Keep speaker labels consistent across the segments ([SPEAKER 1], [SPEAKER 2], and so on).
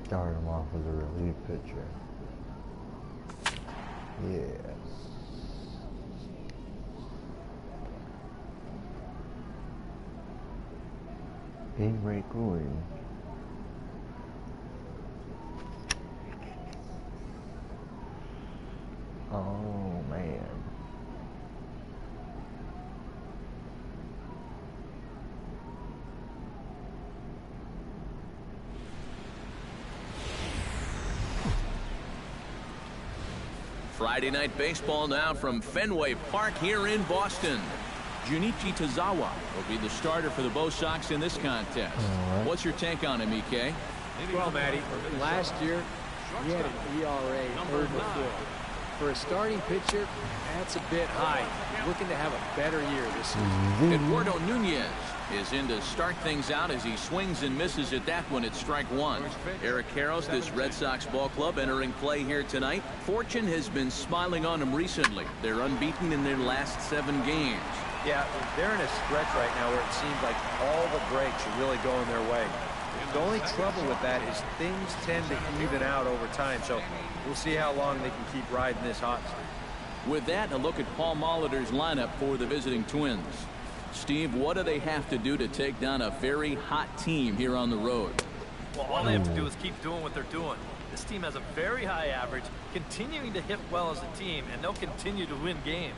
[SPEAKER 1] Start him off with a relief pitcher. Yes. Big break going. Oh man.
[SPEAKER 2] Friday night baseball now from Fenway Park here in Boston. Junichi Tozawa will be the starter for the Bo Sox in this contest. Right. What's your take on him, EK?
[SPEAKER 3] Well, Matty, last year he had an ERA over 4. For a starting pitcher, that's a bit high. Looking to have a better year this season.
[SPEAKER 2] Eduardo Nunez is in to start things out as he swings and misses at that one at strike 1. Eric Karros, this Red Sox ball club, entering play here tonight. Fortune has been smiling on them recently. They're unbeaten in their last 7 games.
[SPEAKER 3] Yeah, they're in a stretch right now where it seems like all the breaks are really going their way. The only trouble with that is things tend to even out over time, so we'll see how long they can keep riding this hot streak.
[SPEAKER 2] With that, a look at Paul Molitor's lineup for the visiting Twins. Steve, what do they have to do to take down a very hot team here on the road?
[SPEAKER 4] Well, all they have to do is keep doing what they're doing. This team has a very high average, continuing to hit well as a team, and they'll continue to win games.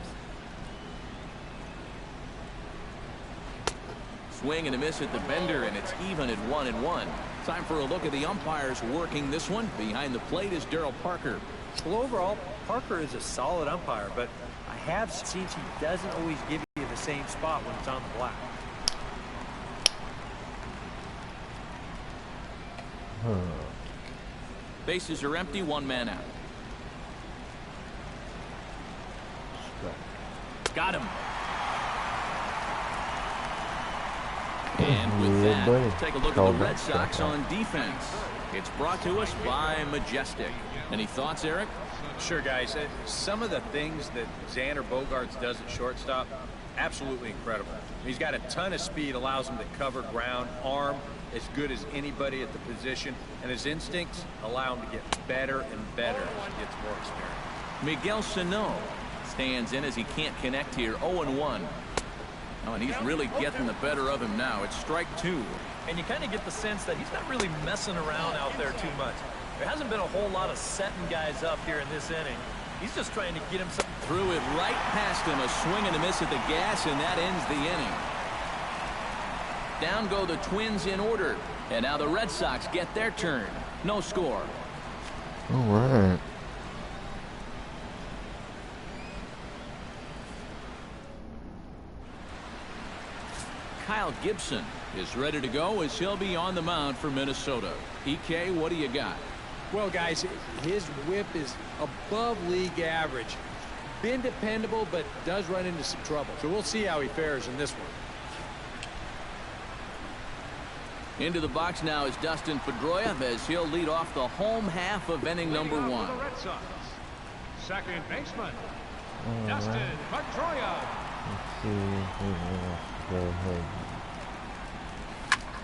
[SPEAKER 2] Swing and a miss at the bender, and it's even at 1-1. Time for a look at the umpires working this one. Behind the plate is Darryl Parker.
[SPEAKER 3] Well, overall, Parker is a solid umpire, but I have seen he doesn't always give you the same spot when it's on the black.
[SPEAKER 2] Bases are empty, 1 man out. Got him. And with that, let's take a look at the Red Sox on defense. It's brought to us by Majestic. Any thoughts, Eric?
[SPEAKER 3] Sure, guys. Some of the things that Xander Bogaerts does at shortstop, absolutely incredible. He's got a ton of speed, allows him to cover ground, arm as good as anybody at the position, and his instincts allow him to get better and better as he gets more experience.
[SPEAKER 2] Miguel Sano stands in as he can't connect here, 0-1. Oh, and he's really getting the better of him now. It's strike 2.
[SPEAKER 4] And you kind of get the sense that he's not really messing around out there too much. There hasn't been a whole lot of setting guys up here in this inning. He's just trying to get himself.
[SPEAKER 2] Threw it right past him. A swing and a miss at the gas, and that ends the inning. Down go the Twins in order. And now the Red Sox get their turn. No score.
[SPEAKER 1] All right.
[SPEAKER 2] Kyle Gibson is ready to go as he'll be on the mound for Minnesota. EK, what do you got?
[SPEAKER 3] Well, guys, his whip is above league average. Been dependable, but does run into some trouble. So we'll see how he fares in this one.
[SPEAKER 2] Into the box now is Dustin Pedroia as he'll lead off the home half of inning number 1.
[SPEAKER 5] Second baseman, Dustin Pedroia.
[SPEAKER 1] Let's see if we go ahead.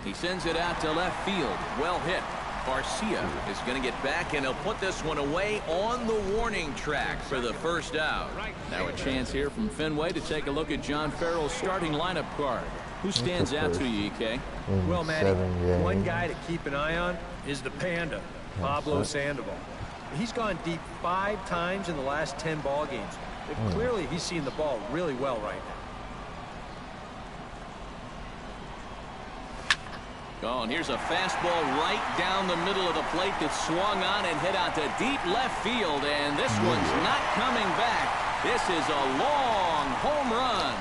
[SPEAKER 2] He sends it out to left field. Well hit. Garcia is going to get back, and he'll put this one away on the warning track for the first out. Now a chance here from Fenway to take a look at John Farrell's starting lineup card. Who stands out to you, EK?
[SPEAKER 3] Well, Matty, one guy to keep an eye on is the Panda, Pablo Sandoval. He's gone deep 5 times in the last 10 ball games. Clearly, he's seen the ball really well right now.
[SPEAKER 2] Oh, and here's a fastball right down the middle of the plate that swung on and hit out to deep left field, and this one's not coming back. This is a long home run.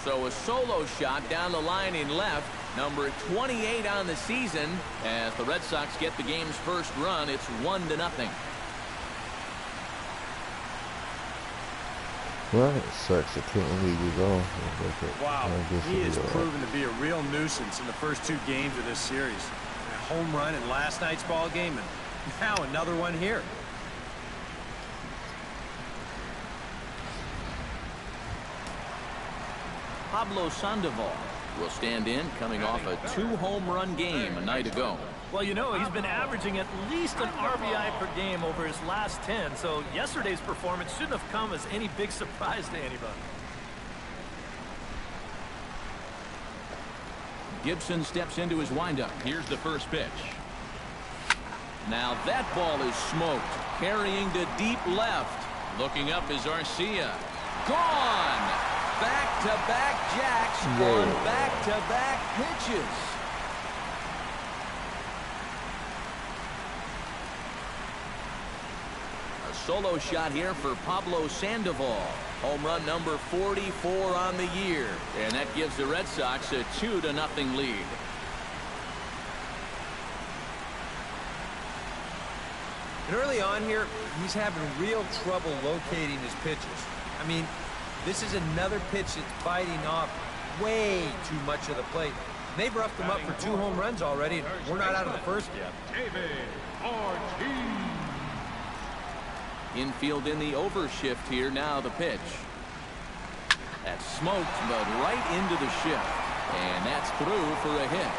[SPEAKER 2] So a solo shot down the line in left, number 28 on the season, as the Red Sox get the game's first run. It's 1-0.
[SPEAKER 1] Well, it sucks. I can't leave you go.
[SPEAKER 3] Wow, he has proven to be a real nuisance in the first 2 games of this series. A home run in last night's ball game, and now another one here.
[SPEAKER 2] Pablo Sandoval will stand in, coming off a 2-home-run game a night ago.
[SPEAKER 4] Well, you know, he's been averaging at least an RBI per game over his last 10, so yesterday's performance shouldn't have come as any big surprise to anybody.
[SPEAKER 2] Gibson steps into his windup. Here's the first pitch. Now that ball is smoked. Carrying to deep left. Looking up is Arcia. Gone! Back-to-back jacks on back-to-back pitches. A solo shot here for Pablo Sandoval. Home run number 44 on the year. And that gives the Red Sox a 2-0 lead.
[SPEAKER 3] And early on here, he's having real trouble locating his pitches. I mean, this is another pitch that's biting off way too much of the plate. They've roughed him up for 2 home runs already, and we're not out of the first yet.
[SPEAKER 5] David Ortiz.
[SPEAKER 2] Infield in the overshift here. Now the pitch. That's smoked, but right into the shift. And that's through for a hit.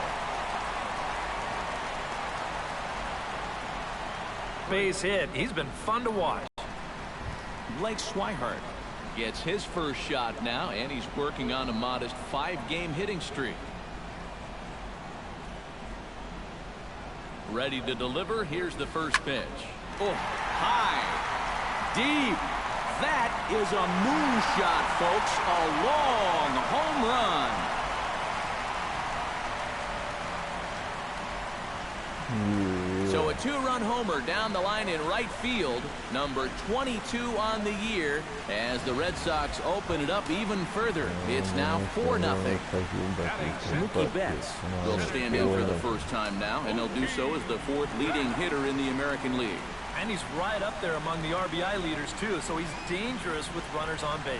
[SPEAKER 4] Base hit. He's been fun to watch.
[SPEAKER 2] Blake Swihart gets his first shot now, and he's working on a modest 5-game hitting streak. Ready to deliver. Here's the first pitch. Oh, high, deep. That is a moonshot, folks. A long home run. So a 2-run homer down the line in right field, number 22 on the year, as the Red Sox open it up even further. It's now 4-0. Mookie Betts will stand in for the first time now, and he'll do so as the 4th leading hitter in the American League.
[SPEAKER 4] And he's right up there among the RBI leaders, too, so he's dangerous with runners on base.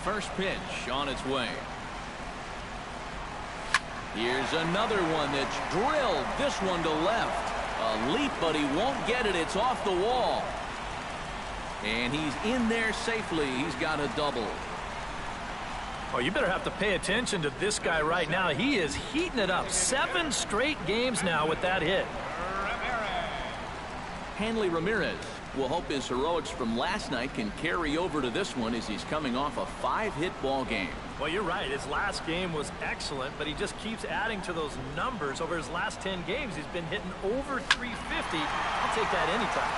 [SPEAKER 2] First pitch on its way. Here's another one that's drilled. This one to left. A leap, but he won't get it. It's off the wall. And he's in there safely. He's got a double.
[SPEAKER 4] Oh, you better have to pay attention to this guy right now. He is heating it up. 7 straight games now with that hit.
[SPEAKER 2] Hanley Ramirez will hope his heroics from last night can carry over to this one as he's coming off a 5-hit ball game.
[SPEAKER 4] Well, you're right. His last game was excellent, but he just keeps adding to those numbers. Over his last 10 games, he's been hitting over 350. I'll take that anytime.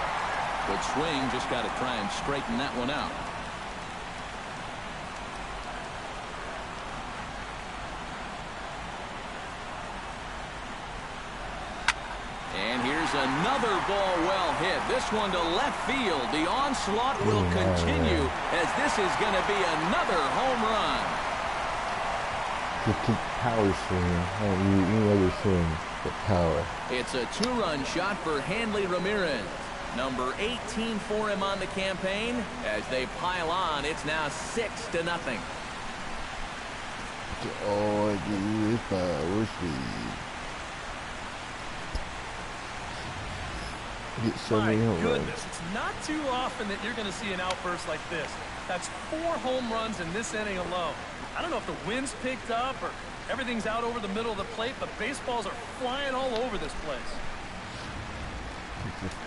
[SPEAKER 2] Good swing. Just got to try and straighten that one out. And here's another ball well hit. This one to left field. The onslaught will continue as this is going to be another home run.
[SPEAKER 1] Just keep power swinging. Any other swing, but power.
[SPEAKER 2] It's a 2-run shot for Hanley Ramirez. Number 18 for him on the campaign. As they pile on, it's now 6-0.
[SPEAKER 1] All I do is power speed. Get so many home runs.
[SPEAKER 6] Goodness, it's not too often that you're going to see an outburst like this. That's 4 home runs in this inning alone. I don't know if the wind's picked up or everything's out over the middle of the plate, but baseballs are flying all over this place.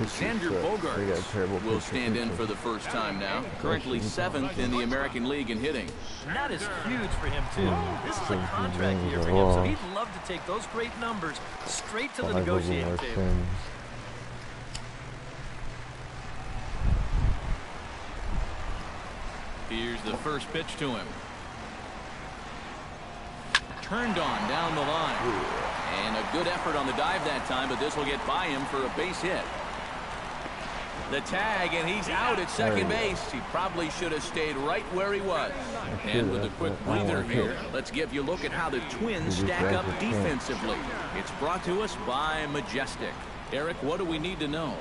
[SPEAKER 2] Xander Bogaerts will stand in for the first time now. Currently 7th in the American League in hitting.
[SPEAKER 4] And that is huge for him, too. This is a contract year for him, so he'd love to take those great numbers straight to the negotiating table.
[SPEAKER 2] Here's the first pitch to him. Turned on down the line. And a good effort on the dive that time, but this will get by him for a base hit. The tag, and he's out at second base. He probably should have stayed right where he was. And with a quick breather here, let's give you a look at how the Twins stack up defensively. It's brought to us by Majestic. Eric, what do we need to know?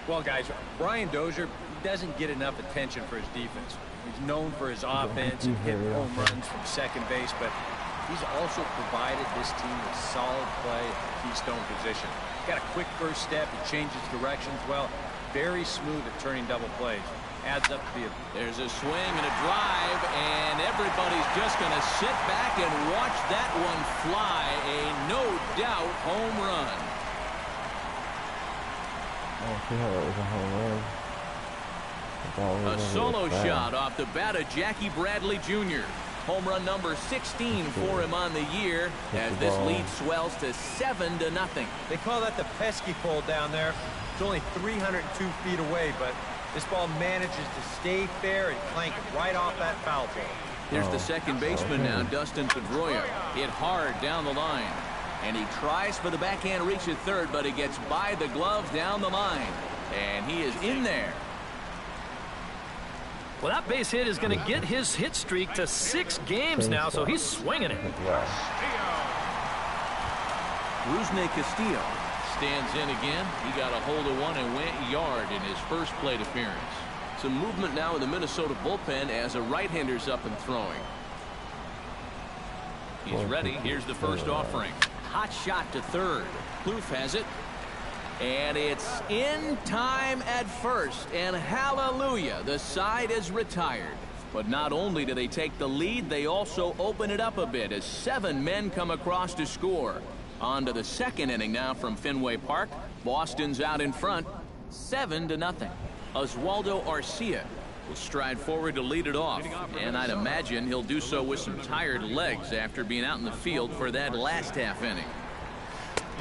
[SPEAKER 3] Well, guys, Brian Dozier doesn't get enough attention for his defense. He's known for his offense and hitting home runs from second base, but he's also provided this team with solid play at the keystone position. Got a quick first step. He changes directions well. Very smooth at turning double plays. adds up to be a...
[SPEAKER 2] There's a swing and a drive, and everybody's just going to sit back and watch that one fly. A no-doubt home run.
[SPEAKER 1] Oh, see how that was a home run.
[SPEAKER 2] A solo shot off the bat of Jackie Bradley Jr. Home run number 16 for him on the year as this lead swells to 7-0.
[SPEAKER 3] They call that the pesky pole down there. It's only 302 feet away, but this ball manages to stay fair and clank right off that foul pole.
[SPEAKER 2] Here's the second baseman now, Dustin Pedroia. Hit hard down the line. And he tries for the backhand reach at third, but he gets by the glove down the line. And he is in there.
[SPEAKER 4] Well, that base hit is going to get his hit streak to 6 games now, so he's swinging it.
[SPEAKER 2] Rusney Castillo stands in again. He got a hold of one and went yard in his first plate appearance. Some movement now in the Minnesota bullpen as a right-hander's up and throwing. He's ready. Here's the first offering. Hot shot to third. Kloof has it. And it's in time at first, and hallelujah, the side is retired. But not only do they take the lead, they also open it up a bit as 7 men come across to score. On to the second inning now from Fenway Park. Boston's out in front, 7-0. Oswaldo Arcia will stride forward to lead it off, and I'd imagine he'll do so with some tired legs after being out in the field for that last half inning.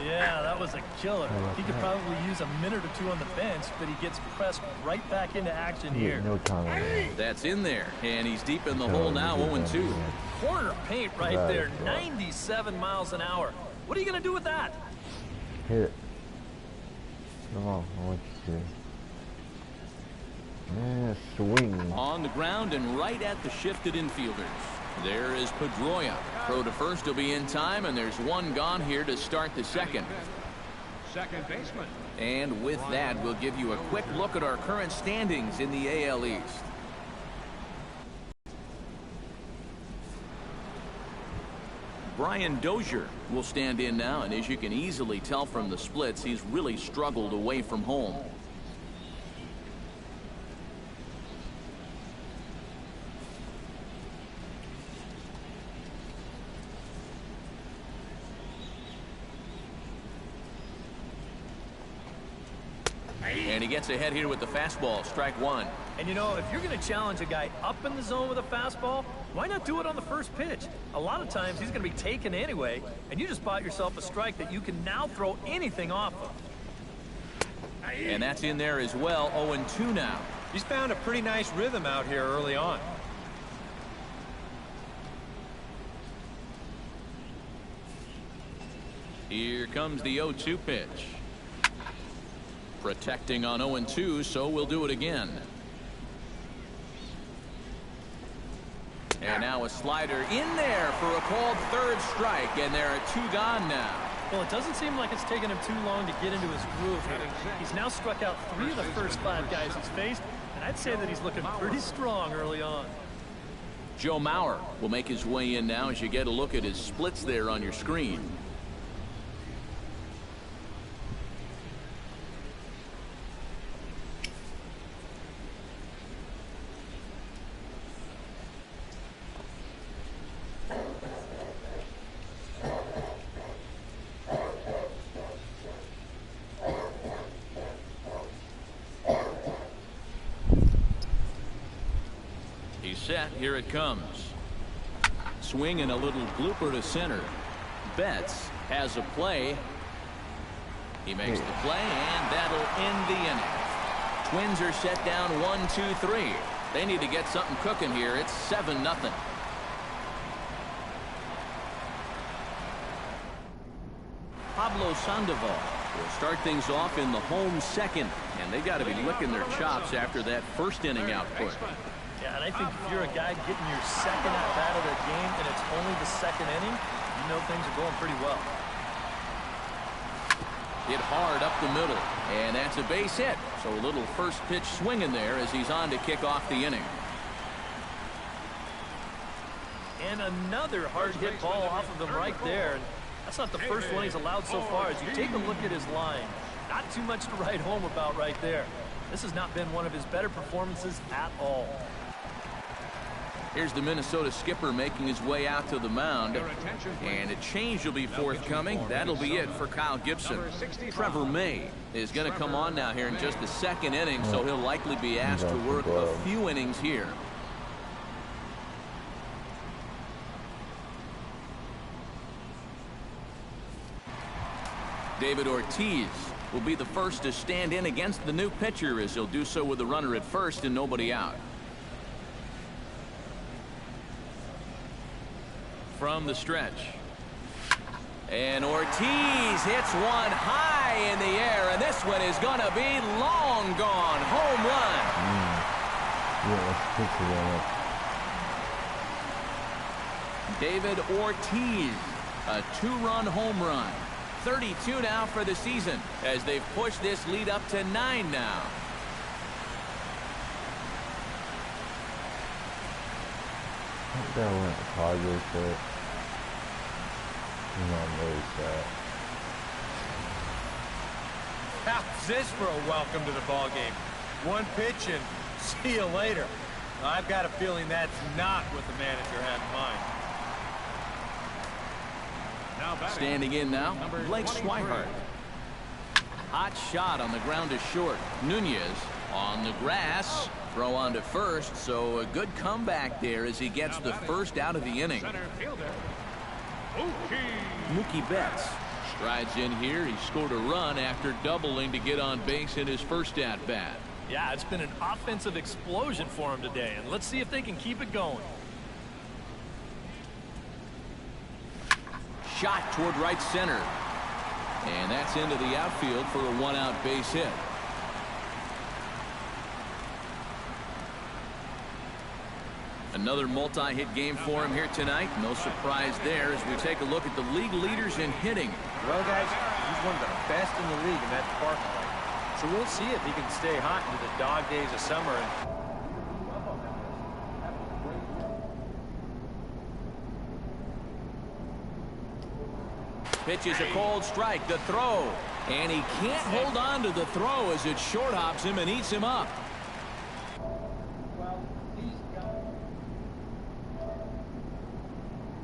[SPEAKER 4] Yeah, that was a killer. He could probably use a minute or two on the bench, but he gets pressed right back into action here.
[SPEAKER 1] No time.
[SPEAKER 2] That's in there, and he's deep in the hole now, 0-2.
[SPEAKER 4] Corner paint right there, 97 miles an hour. What are you going to do with that?
[SPEAKER 1] Hit it. Oh, I want you to. Yeah, swing.
[SPEAKER 2] On the ground and right at the shifted infielders. There is Pedroia. Throw to first will be in time, and there's one gone here to start the second.
[SPEAKER 5] Second baseman.
[SPEAKER 2] And with that, we'll give you a quick look at our current standings in the AL East. Brian Dozier will stand in now, and as you can easily tell from the splits, he's really struggled away from home. And he gets ahead here with the fastball, strike one.
[SPEAKER 4] And you know, if you're going to challenge a guy up in the zone with a fastball, why not do it on the first pitch? A lot of times he's going to be taken anyway, and you just bought yourself a strike that you can now throw anything off of.
[SPEAKER 2] And that's in there as well, 0-2 now.
[SPEAKER 3] He's found a pretty nice rhythm out here early on.
[SPEAKER 2] Here comes the 0-2 pitch. Protecting on 0-2, so we'll do it again. And now a slider in there for a called third strike, and there are 2 gone now.
[SPEAKER 4] Well, it doesn't seem like it's taken him too long to get into his groove here. He's now struck out 3 of the first 5 guys he's faced, and I'd say that he's looking pretty strong early on.
[SPEAKER 2] Joe Mauer will make his way in now as you get a look at his splits there on your screen. Set, here it comes. Swing and a little blooper to center. Betts has a play. He makes the play, and that'll end the inning. Twins are set down 1-2-3. They need to get something cooking here. It's 7-0. Pablo Sandoval will start things off in the home second, and they got to be licking their chops after that first inning output.
[SPEAKER 4] Yeah, and I think if you're a guy getting your second at-bat of the game and it's only the second inning, you know things are going pretty well.
[SPEAKER 2] Hit hard up the middle, and that's a base hit. So a little first pitch swing in there as he's on to kick off the inning.
[SPEAKER 4] And another hard hit ball off of him right there. And that's not the first one he's allowed so far. As you take a look at his line, not too much to write home about right there. This has not been one of his better performances at all.
[SPEAKER 2] Here's the Minnesota skipper making his way out to the mound. And a change will be forthcoming. That'll be it for Kyle Gibson. Trevor May is going to come on now here in just the second inning, so he'll likely be asked to work a few innings here. David Ortiz will be the first to stand in against the new pitcher, as he'll do so with a runner at first and nobody out. From the stretch. And Ortiz hits one high in the air, and this one is going to be long gone. Home run. David Ortiz, a two-run home run. 32 now for the season as they've pushed this lead up to 9 now.
[SPEAKER 1] That went Padres, but I'm really sad.
[SPEAKER 3] How's this for a welcome to the ball game? One pitch and see you later. I've got a feeling that's not what the manager had in mind.
[SPEAKER 2] Standing in now, Blake Swihart. Hot shot on the ground to short. Nunez on the grass. Throw on to first, so a good comeback there as he gets the first out of the inning. Mookie Betts strides in here. He scored a run after doubling to get on base in his first at-bat.
[SPEAKER 4] Yeah, it's been an offensive explosion for him today, and let's see if they can keep it going.
[SPEAKER 2] Shot toward right center. And that's into the outfield for a one-out base hit. Another multi-hit game for him here tonight. No surprise there as we take a look at the league leaders in hitting.
[SPEAKER 3] Well, guys, he's one of the best in the league in that department. So we'll see if he can stay hot into the dog days of summer.
[SPEAKER 2] Pitch is a cold strike. The throw. And he can't hold on to the throw as it short hops him and eats him up.